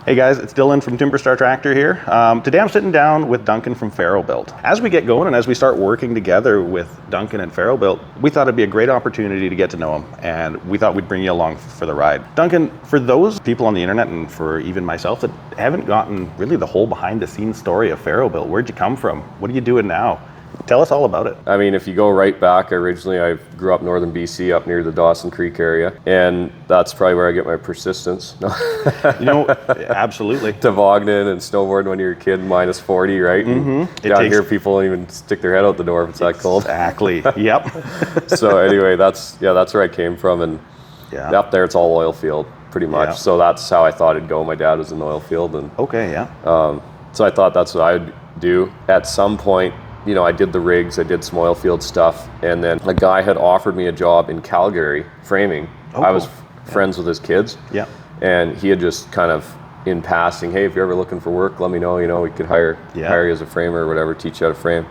Hey guys, it's Dylan from Timberstar Tractor here. Today I'm sitting down with Duncan from Farrow Built. As we get going and as we start working together with Duncan and Farrow Built, we thought it'd be a great opportunity to get to know him, and we thought we'd bring you along for the ride. Duncan, for those people on the internet and for even myself that haven't gotten really the whole behind the scenes story of Farrow Built, where'd you come from? What are you doing now? Tell us all about it. I mean, if you go right back, originally I grew up northern BC, up near the Dawson Creek area, and that's probably where I get my persistence. You know, absolutely. Tobogganing and snowboarding when you're a kid, minus 40, right? Mm-hmm. Down here, people don't even stick their head out the door if it's that cold. Exactly. Yep. So anyway, that's where I came from, and up there it's all oil field, pretty much. Yeah. So that's how I thought it'd go. My dad was in the oil field, and okay, yeah. so I thought that's what I would do. At some point, you know, I did the rigs, I did some oil field stuff, and then a guy had offered me a job in Calgary framing. Oh, I was friends with his kids, and he had just kind of in passing, hey, if you're ever looking for work, let me know. You know, we could hire you as a framer or whatever, teach you how to frame.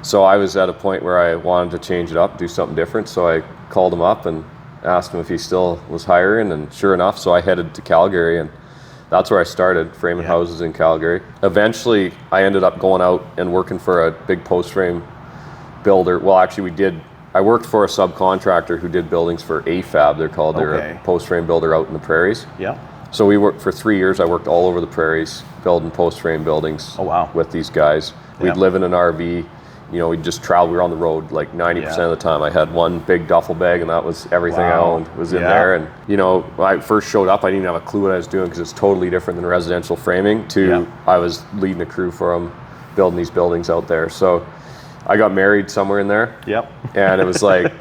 So I was at a point where I wanted to change it up, do something different. So I called him up and asked him if he still was hiring, and sure enough, so I headed to Calgary, and that's where I started, framing houses in Calgary. Eventually, I ended up going out and working for a big post frame builder. Well, actually, I worked for a subcontractor who did buildings for AFAB, they're called. They're a post frame builder out in the prairies. Yeah. So we worked for 3 years. I worked all over the prairies, building post frame buildings with these guys. We'd live in an RV. You know, we'd just travel. We were on the road like 90% of the time. I had one big duffel bag, and that was everything I owned was in there. And, you know, when I first showed up, I didn't even have a clue what I was doing because it's totally different than residential framing. I was leading a crew for them, building these buildings out there. So I got married somewhere in there. Yep. And it was like,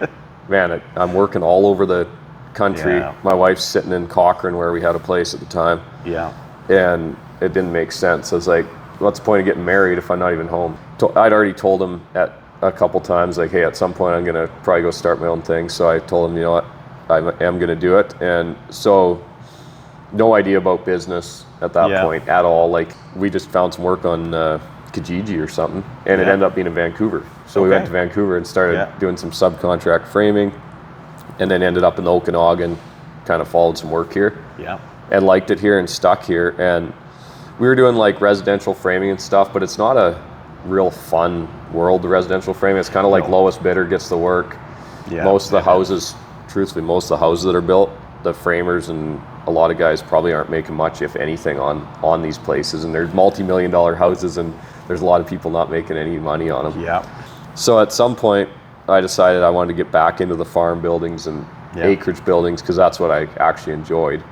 man, I'm working all over the country. Yeah. My wife's sitting in Cochrane where we had a place at the time. Yeah. And it didn't make sense. I was like, what's the point of getting married if I'm not even home? I'd already told him at a couple times, like, hey, at some point I'm gonna probably go start my own thing. So I told him, you know what, I am gonna do it. And so no idea about business at that point at all. Like, we just found some work on Kijiji or something, and it ended up being in Vancouver. So we went to Vancouver and started doing some subcontract framing, and then ended up in the Okanagan, kind of followed some work here. Yeah. And liked it here and stuck here. And we were doing like residential framing and stuff, but it's not a real fun world, the residential framing. It's kind of like lowest bidder gets the work. Yeah. Most of the houses, truthfully, most of the houses that are built, the framers and a lot of guys probably aren't making much, if anything, on these places. And they're multi-million-dollar houses, and there's a lot of people not making any money on them. Yeah. So at some point, I decided I wanted to get back into the farm buildings and acreage buildings, because that's what I actually enjoyed.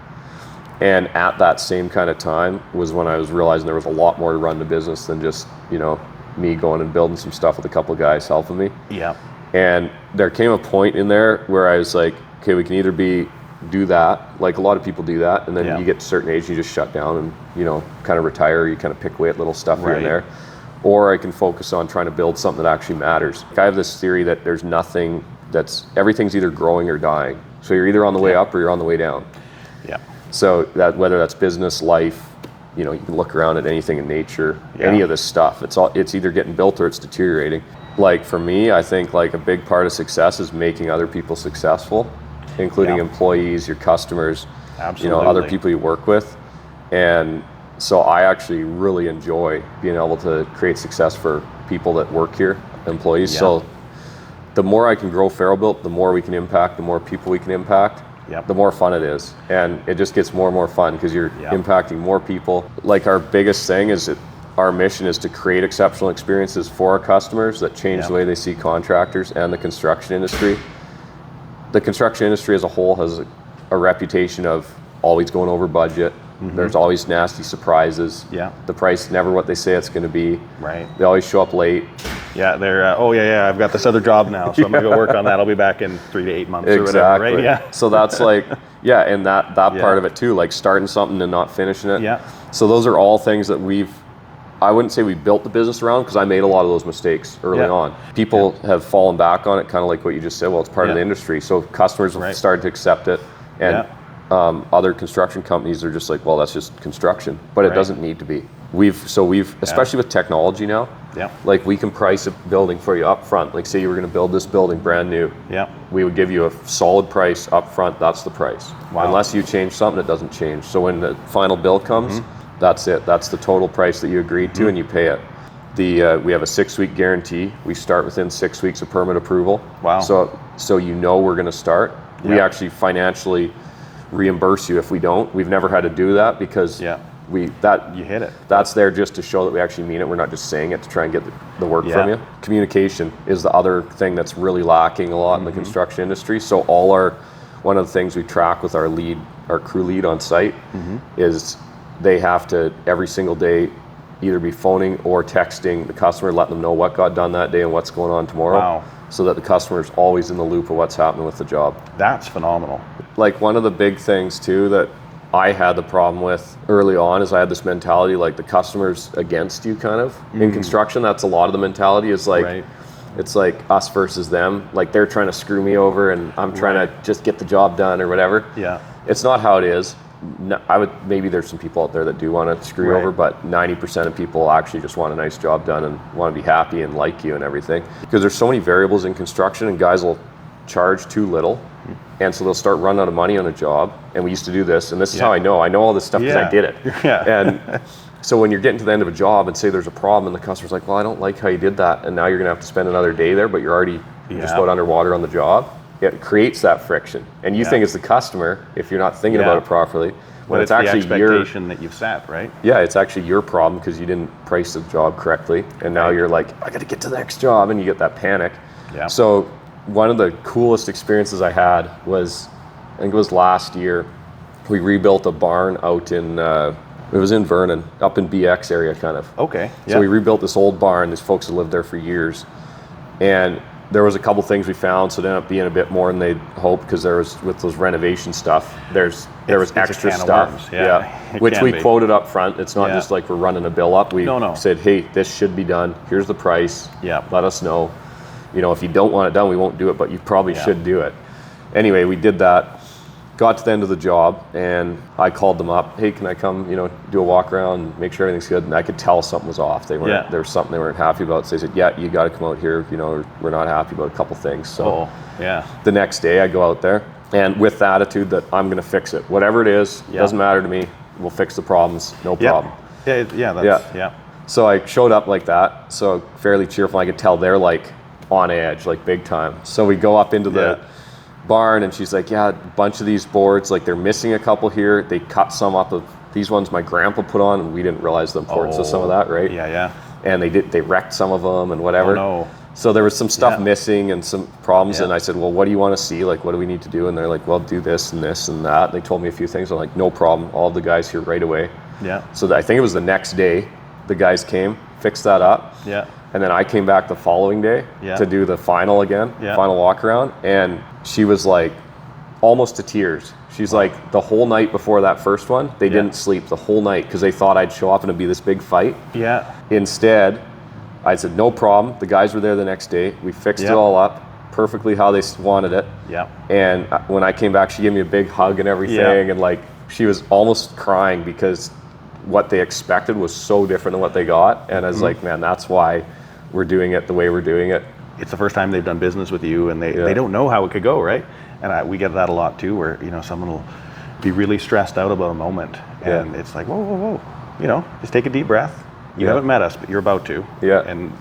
And at that same kind of time was when I was realizing there was a lot more to run the business than just, you know, me going and building some stuff with a couple of guys helping me. Yeah. And there came a point in there where I was like, okay, we can either do that, like a lot of people do that, and then you get to a certain age, you just shut down and, you know, kind of retire, you kind of pick away at little stuff here and there. Or I can focus on trying to build something that actually matters. I have this theory that there's nothing everything's either growing or dying. So you're either on the way up or you're on the way down. Yeah. So that whether that's business, life, you know, you can look around at anything in nature, any of this stuff. It's either getting built or it's deteriorating. Like for me, I think like a big part of success is making other people successful, including employees, your customers, you know, other people you work with. And so I actually really enjoy being able to create success for people that work here, employees. So the more I can grow Farrow Built, the more we can impact, the more people we can impact. The more fun it is, and it just gets more and more fun because you're impacting more people. Like our biggest thing is our mission is to create exceptional experiences for our customers that change the way they see contractors and the construction industry. The construction industry as a whole has a reputation of always going over budget. There's always nasty surprises. The price is never what they say it's going to be. Right. They always show up late. Yeah, they're, I've got this other job now, so I'm going to go work on that. I'll be back in 3 to 8 months or whatever, right? Yeah. So that's like, and that part of it too, like starting something and not finishing it. Yeah. So those are all things that I wouldn't say we built the business around, because I made a lot of those mistakes early on. People have fallen back on it, kind of like what you just said. Well, it's part of the industry. So customers have started to accept it. And other construction companies are just like, well, that's just construction, but it doesn't need to be. We've especially with technology now, like we can price a building for you up front. Like say you were going to build this building brand new, we would give you a solid price up front. That's the price. Unless you change something, it doesn't change. So when the final bill comes, That's it. That's the total price that you agreed to, and you pay it. We have a 6-week guarantee. We start within 6 weeks of permit approval. Wow. So you know we're going to start. Yeah. We actually financially reimburse you if we don't. We've never had to do that because you hit it. That's there just to show that we actually mean it. We're not just saying it to try and get the work from you. Communication is the other thing that's really lacking a lot in the construction industry. So one of the things we track with our crew lead on site is they have to every single day either be phoning or texting the customer, letting them know what got done that day and what's going on tomorrow, so that the customer's always in the loop of what's happening with the job. That's phenomenal. Like one of the big things too that I had the problem with early on is I had this mentality like the customer's against you kind of in construction. That's a lot of the mentality is like, it's like us versus them. Like they're trying to screw me over and I'm trying to just get the job done or whatever. Yeah. It's not how it is. Maybe there's some people out there that do want to screw you over, but 90% of people actually just want a nice job done and want to be happy and like you and everything. Because there's so many variables in construction and guys will charge too little. And so they'll start running out of money on a job. And we used to do this, and this is how I know all this stuff because I did it. And so when you're getting to the end of a job and say there's a problem and the customer's like, well, I don't like how you did that. And now you're going to have to spend another day there, but you're just about underwater on the job. It creates that friction. And you think as the customer, if you're not thinking about it properly, when it's actually the expectation that you've set, right? Yeah, it's actually your problem because you didn't price the job correctly. And now you're like, I got to get to the next job. And you get that panic. Yeah. So one of the coolest experiences I had was, I think it was last year, we rebuilt a barn out in, it was in Vernon, up in BX area kind of. Okay. So we rebuilt this old barn. These folks had lived there for years. And there was a couple things we found, so it ended up being a bit more than they'd hoped because there was, with those renovation stuff, there was extra stuff. Which we quoted up front. It's not just like we're running a bill up. We said, hey, this should be done. Here's the price. Let us know. If you don't want it done, we won't do it, but you probably should do it. Anyway, we did that. Got to the end of the job and I called them up. Hey, can I come, do a walk around, make sure everything's good? And I could tell something was off. There was something they weren't happy about. So they said, yeah, you got to come out here. We're not happy about a couple things. So the next day I go out there and with the attitude that I'm going to fix it. Whatever it is, doesn't matter to me. We'll fix the problems. No problem. So I showed up like that. So fairly cheerful. I could tell they're like on edge, like big time. So we go up into the barn and she's like, yeah, a bunch of these boards, like they're missing a couple here. They cut some up of these ones my grandpa put on and we didn't realize the importance of some of that, right? And they wrecked some of them and whatever. So there was some stuff missing and some problems and I said, well, what do you want to see? Like, what do we need to do? And they're like, well, do this and this and that. They told me a few things. I'm like, no problem. All of the guys here right away. So I think it was the next day the guys came, fixed that up. And then I came back the following day to do the final again, final walk around. And she was like almost to tears. She's like, the whole night before that first one, they didn't sleep the whole night because they thought I'd show up and it'd be this big fight. Instead, I said, no problem. The guys were there the next day. We fixed it all up perfectly how they wanted it. And when I came back, she gave me a big hug and everything. And like, she was almost crying because what they expected was so different than what they got. And I was like, man, that's why we're doing it the way we're doing it. It's the first time they've done business with you and they don't know how it could go, right? And we get that a lot too, where someone will be really stressed out about a moment and it's like, whoa, just take a deep breath. You haven't met us, but you're about to. And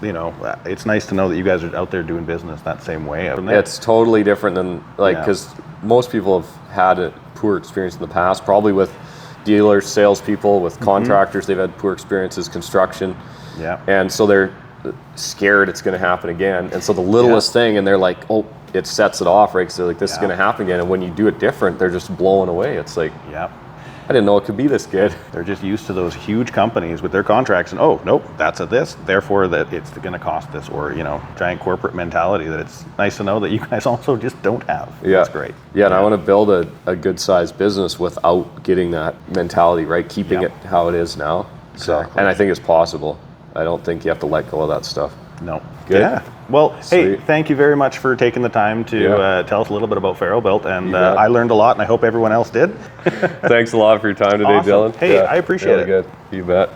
it's nice to know that you guys are out there doing business that same way. It's totally different than because most people have had a poor experience in the past, probably with dealers, salespeople, with contractors. They've had poor experiences, construction. And so they're scared it's going to happen again. And so the littlest thing, and they're like, oh, it sets it off, right? So they're like, this is going to happen again. And when you do it different, they're just blown away. It's like, I didn't know it could be this good. They're just used to those huge companies with their contracts and, oh, nope, that's a this, therefore that it's going to cost this, or, giant corporate mentality that it's nice to know that you guys also just don't have. That's great. And I want to build a good sized business without getting that mentality, right? Keeping it how it is now. So, and I think it's possible. I don't think you have to let go of that stuff. No. Good. Well, hey, thank you very much for taking the time to tell us a little bit about Farrow Built, and I learned a lot, and I hope everyone else did. Thanks a lot for your time today, Dylan. Hey, I appreciate it. Good. You bet.